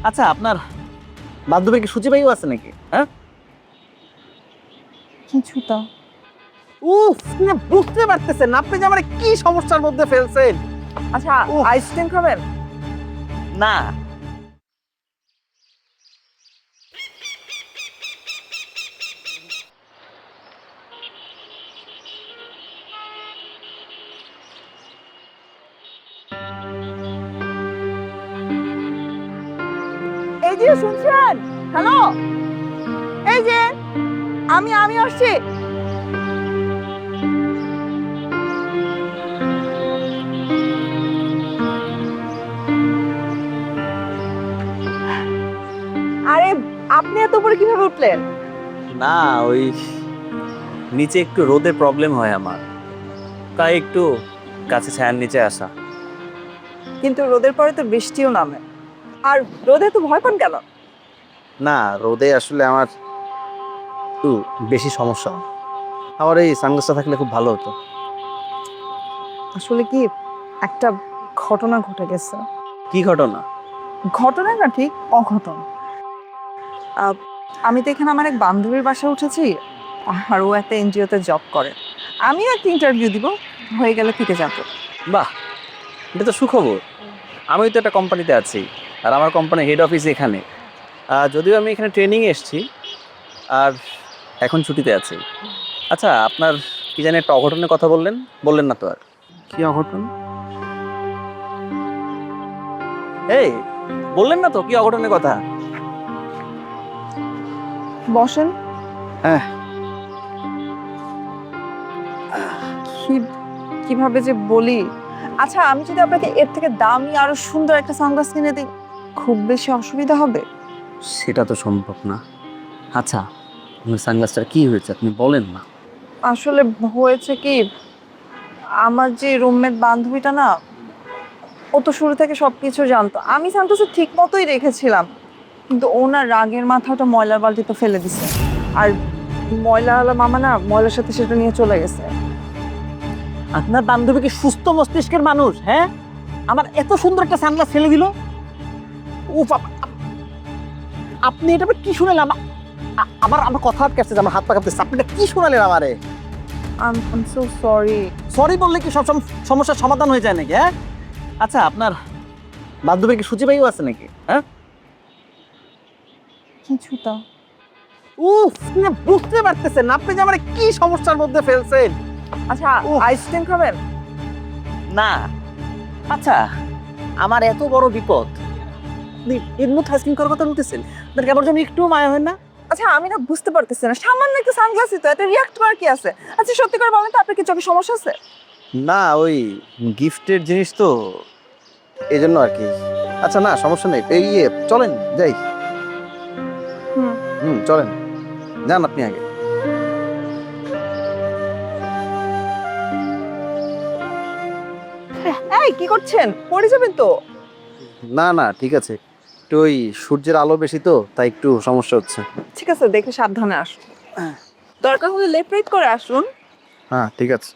আচ্ছা, আপনার বান্ধবীর কি সূচিবায়ু আছে নাকি? হ্যাঁ, কিছুটা। উফ, আপনি বুঝতে পারতেছেন না আপনি যে আমার কি সমস্যার মধ্যে ফেলছেন। আচ্ছা, উফ। আইসক্রিম খাবেন? না, এই যে শুনছেন? হ্যালো, এই যে আমি আসছি। আরে, আপনি এত উপরে কিভাবে উঠলেন? না, ওই নিচে একটু রোদের প্রবলেম হয় আমার, তাই একটু গাছে ছায়ার নিচে আসা। কিন্তু রোদের পরে তো বৃষ্টিও নামে, আর রোদে তো ভয় পান কেন? না, রোদে আসলে আমার একটু বেশি সমস্যা। আমার এই সানগ্লাসটা থাকলে খুব ভালো হতো। আসলে কি, একটা ঘটনা ঘটে গেছে। কি ঘটনা? ঘটনা না, ঠিক অঘটন। আহ, আমি তো এখানে আমার এক বান্ধবীর বাসায় উঠেছি, আর ও একটা এনজিওতে জব করে। আমিও একটা ইন্টারভিউ দিব, হয়ে গেলে থেকে যাবো। বাহ, এটা তো সুখবর। আমি তো একটা কোম্পানিতে আছি, আর আমার কোম্পানির হেড অফিস এখানে। যদিও আমি এখানে ট্রেনিং এসেছি, আর এখন ছুটিতে আছি। আচ্ছা, আপনার কি জানি একটা অঘটনের কথা বললেন, বললেন না তো আর? কি অঘটন? এই, বললেন না তো কি অঘটনের কথা? বসেন। হ্যাঁ। কি, কিভাবে যে বলি। আচ্ছা, আমি যদি আপনাকে এর থেকে দামি আরো সুন্দর একটা সানগ্লাস কিনে দিই, খুব বেশি অসুবিধা হবে? সেটা তো সম্ভব না। আচ্ছা, আপনার সানগ্লাসটার কি হয়েছে আপনি বলেন না। আসলে হয়েছে কি, আমার যে রুমমেট বান্ধবীটা না, ও তো শুরু থেকে সবকিছু জানতো। আমি সানগ্লাস ঠিক মতোই রেখেছিলাম, কিন্তু ওনার রাগের মাথাটা ময়লার বালতিতে ফেলে দিছে। আর ময়লাওয়ালা মামা না ময়লার সাথে সেটা নিয়ে চলে গেছে। আপনার বান্ধবী কি সুস্থ মস্তিষ্কের মানুষ? হ্যাঁ, আমার এত সুন্দর একটা সানগ্লাস ফেলে দিল। উফ, আপনি এটা আবার কি শুনালেন? আমার আমার কথা আটকাচ্ছে, আমার হাত পা কাঁপতেছে। আপনি এটা কি শুনালেন আমারে? I am so sorry. Sorry বললে কি সব সমস্যার সমাধান হয়ে যায় নাকি? হ্যাঁ, আচ্ছা, আপনার বান্ধবীর কি সূচিবায়ু আছে নাকি? হ্যাঁ, কিছুটা। উফ, আপনি বুঝতে পারতেছেন না আপনি যে আমার কি সমস্যার মধ্যে ফেলছেন। আচ্ছা, উফ। আইসক্রিম খাবেন? না। আচ্ছা, আমার এত বড় বিপদ, আপনি এর মধ্যে আইসক্রিম খাওয়ার কথা বলতেছেন? আপনার কেমন যেন একটু মায়া হয় না? আচ্ছা, আমি না বুঝতে পারতেছি না, সামান্য একটা সানগ্লাসই তো, এত রিয়াক্ট করার কি আছে? আচ্ছা, সত্যি করে বলেন তো, আপনার কি চোখে সমস্যা আছে? না, ওই গিফটের জিনিস তো, এই জন্য আর কি। আচ্ছা, না সমস্যা নেই। এই চলেন যাই। হুম। চলেন, যান আপনি আগে। এই, কি করছেন? পড়ে যাবেন তো। না না, ঠিক আছে। একটু ওই সূর্যের আলো বেশি তো, তাই একটু সমস্যা হচ্ছে। ঠিক আছে, দেখে সাবধানে আসুন। দরকার হলে লেফট রাইট করে আসুন। হ্যাঁ, ঠিক আছে।